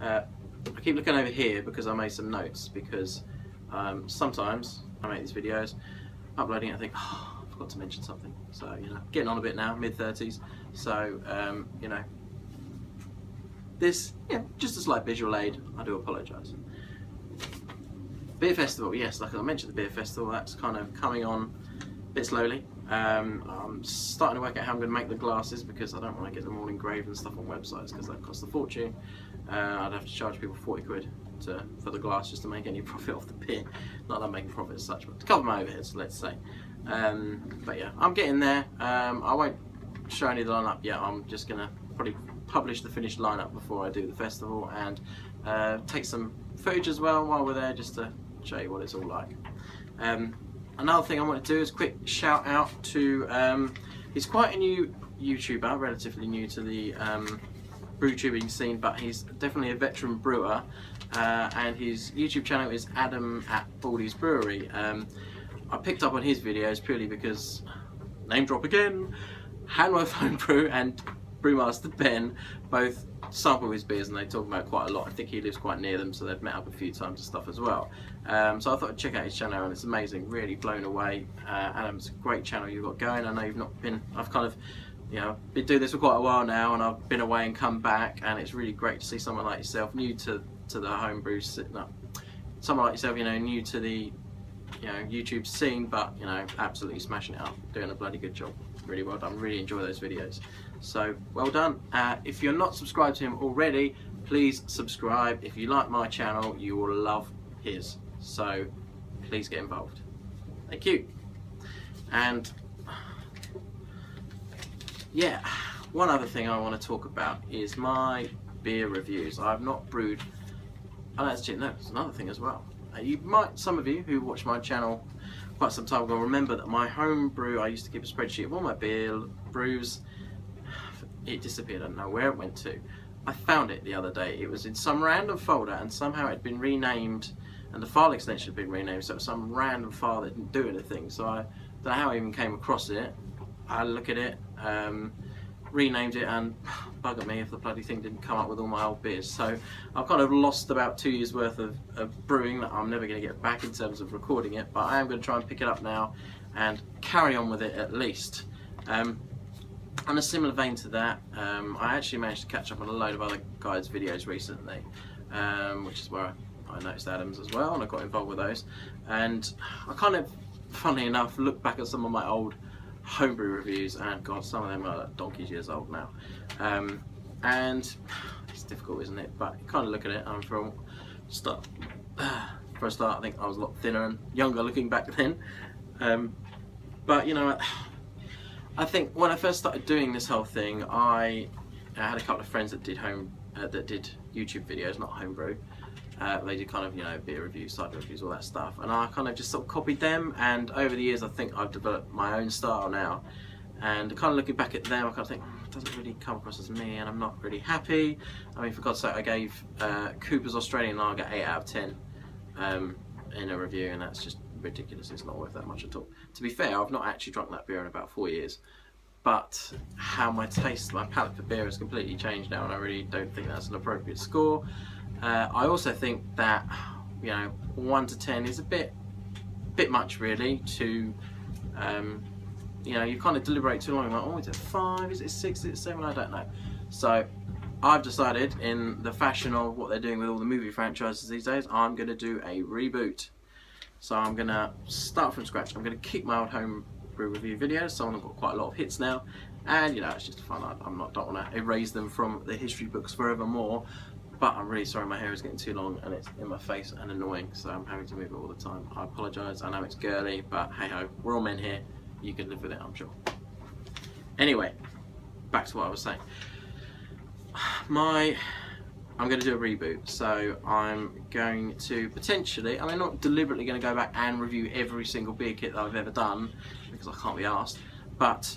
I keep looking over here because I made some notes, because sometimes I make these videos, uploading it, I think, oh, I forgot to mention something. So, you know, getting on a bit now, mid-30s. So, you know, this, yeah, just a slight visual aid. I do apologise. Beer Festival, yes, like I mentioned, the Beer Festival, that's kind of coming on a bit slowly. I'm starting to work out how I'm going to make the glasses, because I don't want to get them all engraved and stuff on websites, because that costs a fortune. I'd have to charge people 40 quid for the glass just to make any profit off the beer. Not that I'm making profit as such, but to cover my overheads, let's say. But yeah, I'm getting there. I won't show any of the lineup yet. I'm just going to probably publish the finished lineup before I do the festival, and take some footage as well while we're there, just to show you what it's all like. Another thing I want to do is a quick shout out to, he's quite a new YouTuber, relatively new to the brew tubing scene, but he's definitely a veteran brewer, and his YouTube channel is Adam at Baldy's Brewery. I picked up on his videos purely because, name drop again, Handworth Homebrew and Brewmaster Ben both sample his beers, and they talk about it quite a lot. I think he lives quite near them, so they've met up a few times and stuff as well. So I thought I'd check out his channel, and it's amazing, really blown away. Adam's a great channel you've got going. I know you've not been, I've kind of, you know, been doing this for quite a while now, and I've been away and come back, and it's really great to see someone like yourself, new to the homebrew, someone like yourself, you know, new to the, you know, YouTube scene, but, you know, absolutely smashing it up, doing a bloody good job. Really well done, really enjoy those videos. So, well done. If you're not subscribed to him already, please subscribe. If you like my channel, you will love his. So, please get involved. Thank you. And, yeah, one other thing I want to talk about is my beer reviews. I've not brewed, oh, that's another thing as well. You might, some of you who watch my channel quite some time ago, remember that my home brew, I used to keep a spreadsheet of all my beer brews. It disappeared, I don't know where it went to. I found it the other day. It was in some random folder, and somehow it had been renamed, and the file extension had been renamed, so it was some random file that didn't do anything. So I don't know how I even came across it. I look at it, renamed it, and bugger me if the bloody thing didn't come up with all my old beers. So I've kind of lost about 2 years worth of brewing that I'm never going to get back in terms of recording it, but I am going to try and pick it up now and carry on with it at least. On a similar vein to that, I actually managed to catch up on a load of other guys' videos recently, which is where I noticed Adam's as well, and I got involved with those. And I kind of, funnily enough, looked back at some of my old homebrew reviews, and God, some of them are like donkey's years old now. And it's difficult, isn't it? But you kind of look at it, and for a start, I think I was a lot thinner and younger looking back then. But you know, I think when I first started doing this whole thing, I had a couple of friends that did YouTube videos, not homebrew. They did kind of, you know, beer reviews, cider reviews, all that stuff, and I kind of just sort of copied them. And over the years, I think I've developed my own style now. And kind of looking back at them, I kind of think, it doesn't really come across as me, and I'm not really happy. I mean, for God's sake, I gave Cooper's Australian Lager 8 out of 10 in a review, and that's just ridiculous. It's not worth that much at all. To be fair, I've not actually drunk that beer in about 4 years, but how my palate for beer has completely changed now, and I really don't think that's an appropriate score. I also think that, you know, 1 to 10 is a bit much really to, you know, you kind of deliberate too long, like, oh, is it 5, is it 6, is it 7, I don't know. So I've decided, in the fashion of what they're doing with all the movie franchises these days, I'm going to do a reboot. So I'm going to start from scratch. I'm going to keep my old homebrew review videos. Some of them got quite a lot of hits now, and you know, it's just fun. Don't want to erase them from the history books forevermore. But I'm really sorry, my hair is getting too long and it's in my face and annoying, so I'm having to move it all the time. I apologise. I know it's girly, but hey ho, we're all men here. You can live with it, I'm sure. Anyway, back to what I was saying. I'm going to do a reboot, so I'm going to potentially, I mean, not deliberately going to go back and review every single beer kit that I've ever done, because I can't be asked, but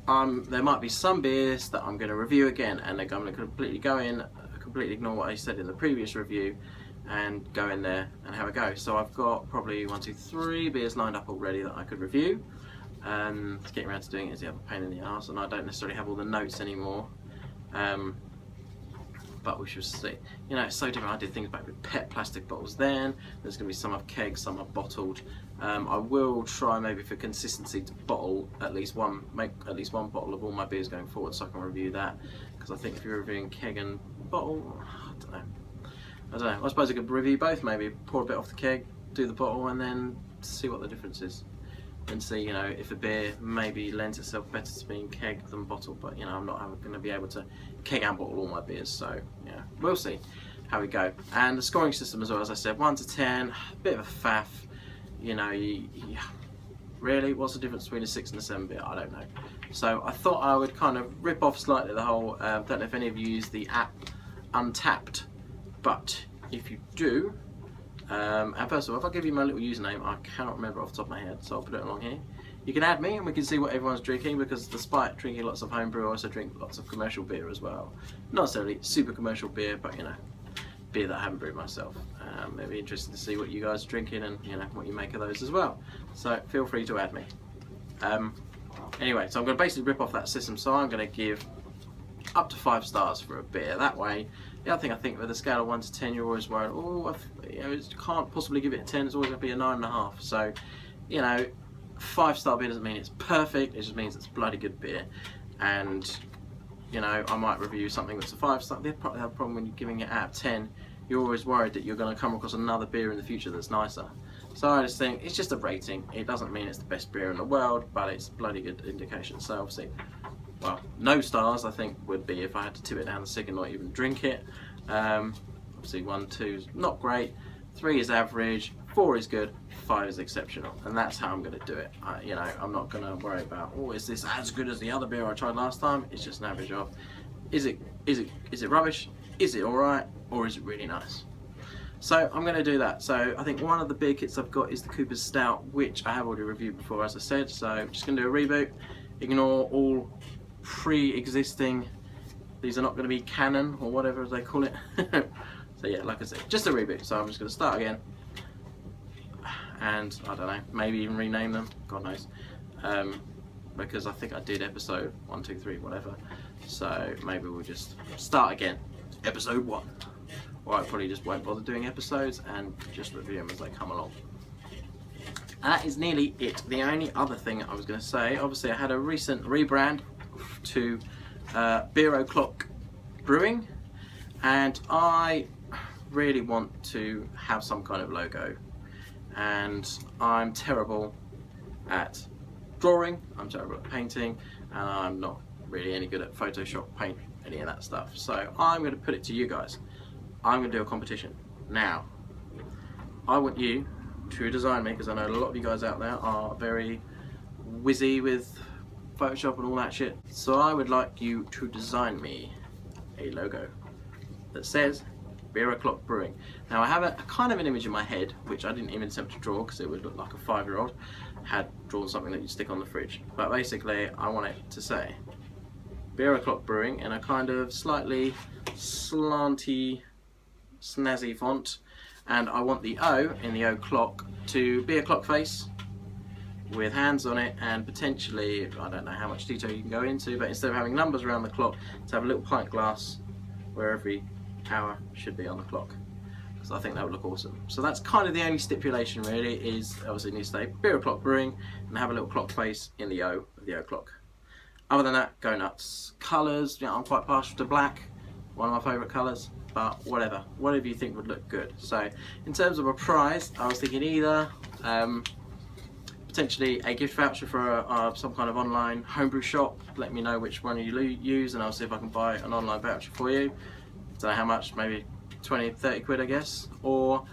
there might be some beers that I'm going to review again, and I'm going to completely go in, completely ignore what I said in the previous review, and go in there and have a go. So I've got probably 1, 2, 3 beers lined up already that I could review. Getting around to doing it is the other pain in the arse, and I don't necessarily have all the notes anymore. but we shall see. You know, it's so different. I did things back with PET plastic bottles then. There's going to be some of kegs, some are bottled. I will try maybe for consistency to bottle at least one, make at least one bottle of all my beers going forward, so I can review that. Because I think if you're reviewing keg and bottle, I don't know. I suppose I could review both. Maybe pour a bit off the keg, do the bottle, and then see what the difference is, and see, you know, if a beer maybe lends itself better to being keg than bottle. But you know, I'm not going to be able to keg and bottle all my beers, so yeah, we'll see how we go. And the scoring system as well, as I said, 1 to 10, a bit of a faff. You know, really, what's the difference between a 6 and a 7 beer? I don't know. So I thought I would kind of rip off slightly the whole. Don't know if any of you use the app Untapped, but if you do. And first of all, if I give you my little username, I cannot remember off the top of my head, so I'll put it along here. You can add me and we can see what everyone's drinking, because despite drinking lots of homebrew, I also drink lots of commercial beer as well. Not necessarily super commercial beer, but you know, beer that I haven't brewed myself. It'd be interesting to see what you guys are drinking and you know what you make of those as well. So feel free to add me. Anyway, so I'm going to basically rip off that system, so I'm going to give up to 5 stars for a beer. That way, the other thing I think with a scale of 1 to 10, you're always worried, oh, you know, you can't possibly give it a 10, it's always going to be a 9.5. So, you know, 5-star beer doesn't mean it's perfect, it just means it's bloody good beer. And, you know, I might review something that's a 5-star. The problem when you're giving it out of 10, you're always worried that you're going to come across another beer in the future that's nicer. So I just think it's just a rating. It doesn't mean it's the best beer in the world, but it's a bloody good indication. So obviously, well, no stars I think would be if I had to tip it down the sick and not even drink it. Obviously 1, 2 is not great, 3 is average, 4 is good, 5 is exceptional, and that's how I'm going to do it. You know, I'm not going to worry about, oh, is this as good as the other beer I tried last time? It's just an average of, is it rubbish? Is it alright? Or is it really nice? So I'm going to do that. So I think one of the beer kits I've got is the Cooper's Stout, which I have already reviewed before, as I said. So I'm just going to do a reboot. Ignore all pre-existing. These are not going to be canon or whatever they call it. So yeah, like I said, just a reboot. So I'm just going to start again, and I don't know, maybe even rename them. God knows, because I think I did episode 1, 2, 3, whatever. So maybe we'll just start again, episode 1. Or I probably just won't bother doing episodes and just review them as they come along. And that is nearly it. The only other thing I was going to say, obviously I had a recent rebrand to Beer O'Clock Brewing, and I really want to have some kind of logo, and I'm terrible at drawing, I'm terrible at painting, and I'm not really any good at Photoshop, paint, any of that stuff. So I'm going to put it to you guys. I'm going to do a competition. Now, I want you to design me, because I know a lot of you guys out there are very whizzy with Photoshop and all that shit. So I would like you to design me a logo that says Beer O'Clock Brewing. Now I have a kind of an image in my head, which I didn't even attempt to draw because it would look like a 5-year-old had drawn something that you'd stick on the fridge. But basically I want it to say Beer O'Clock Brewing in a kind of slightly slanty, snazzy font, and I want the O in the O'Clock to be a clock face with hands on it, and potentially, I don't know how much detail you can go into, but instead of having numbers around the clock, to have a little pint glass where every hour should be on the clock, because I think that would look awesome. So that's kind of the only stipulation really, is obviously it needs to say Beer O'Clock Brewing and have a little clock face in the O of the O'Clock. Other than that, go nuts. Colours, you know, I'm quite partial to black, one of my favourite colours, but whatever you think would look good. So in terms of a prize, I was thinking either potentially a gift voucher for some kind of online homebrew shop. Let me know which one you use and I'll see if I can buy an online voucher for you. Don't know how much, maybe 20, 30 quid I guess. Or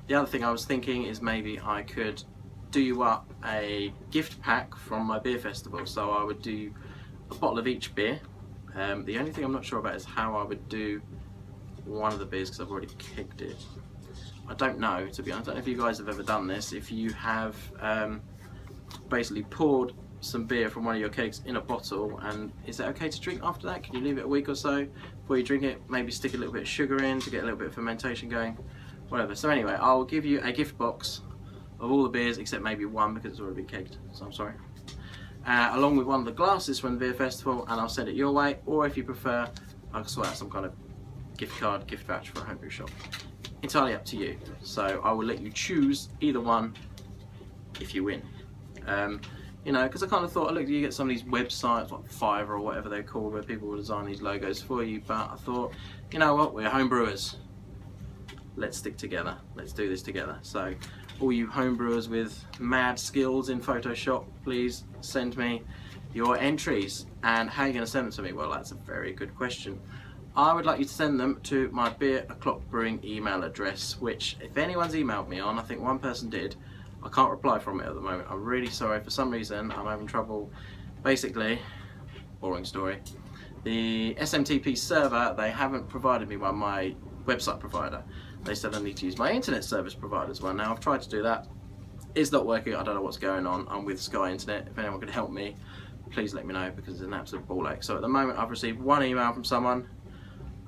the other thing I was thinking is maybe I could do you up a gift pack from my beer festival. So I would do a bottle of each beer. The only thing I'm not sure about is how I would do one of the beers, because I've already kicked it. I don't know, to be honest. I don't know if you guys have ever done this. If you have basically poured some beer from one of your kegs in a bottle, and is it okay to drink after that? Can you leave it a week or so before you drink it? Maybe stick a little bit of sugar in to get a little bit of fermentation going, whatever. So anyway, I'll give you a gift box of all the beers except maybe one, because it's already been kegged, so I'm sorry. Along with one of the glasses from the beer festival, and I'll send it your way. Or if you prefer, I can sort out some kind of gift card, gift voucher for a homebrew shop. Entirely up to you. So I will let you choose either one if you win. You know, because I kind of thought, look, you get some of these websites like Fiverr or whatever they're called, where people will design these logos for you. But I thought, you know what, we're homebrewers. Let's stick together. Let's do this together. So all you homebrewers with mad skills in Photoshop, please send me your entries. And how are you going to send them to me? Well, that's a very good question. I would like you to send them to my Beer O'Clock Brewing email address, which if anyone's emailed me on, I think one person did, I can't reply from it at the moment. I'm really sorry. For some reason, I'm having trouble. Basically, boring story. The SMTP server, they haven't provided me one, my website provider. They said I need to use my internet service provider as well. Now, I've tried to do that. It's not working. I don't know what's going on. I'm with Sky Internet. If anyone could help me, please let me know, because it's an absolute ball ache. So at the moment, I've received one email from someone.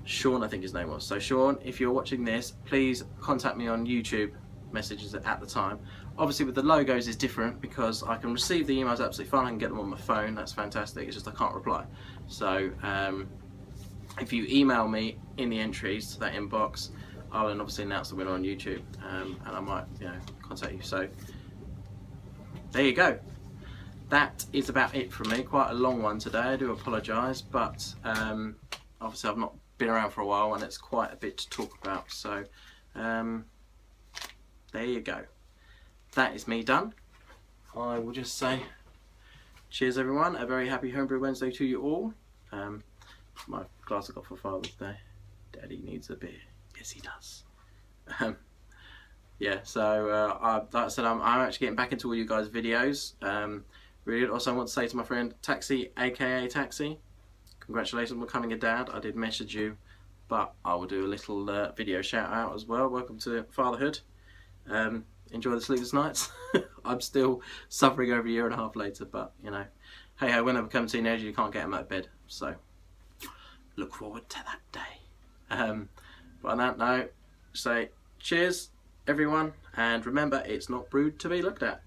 Sean, I think his name was. So Sean, if you're watching this, please contact me on YouTube messages at the time. Obviously with the logos is different, because I can receive the emails absolutely fine, I can get them on my phone, that's fantastic, it's just I can't reply. So if you email me in the entries to that inbox, I'll then obviously announce the winner on YouTube, and I might, you know, contact you. So there you go. That is about it from me. Quite a long one today, I do apologise, but obviously I've not been around for a while and it's quite a bit to talk about. So there you go. That is me done. I will just say cheers everyone, a very happy Homebrew Wednesday to you all. My glass I got for Father's Day. Daddy needs a beer. Yes he does. Yeah, so like I said, I'm actually getting back into all you guys' videos. Really good. Also I want to say to my friend Taxi, aka Taxi, congratulations on becoming a dad. I did message you, but I will do a little video shout out as well. Welcome to fatherhood. Enjoy the sleepless nights. I'm still suffering over a year and a half later, but you know, hey ho, when I become a teenager you can't get them out of bed, so look forward to that day. But on that note, say cheers everyone, and remember, it's not brewed to be looked at.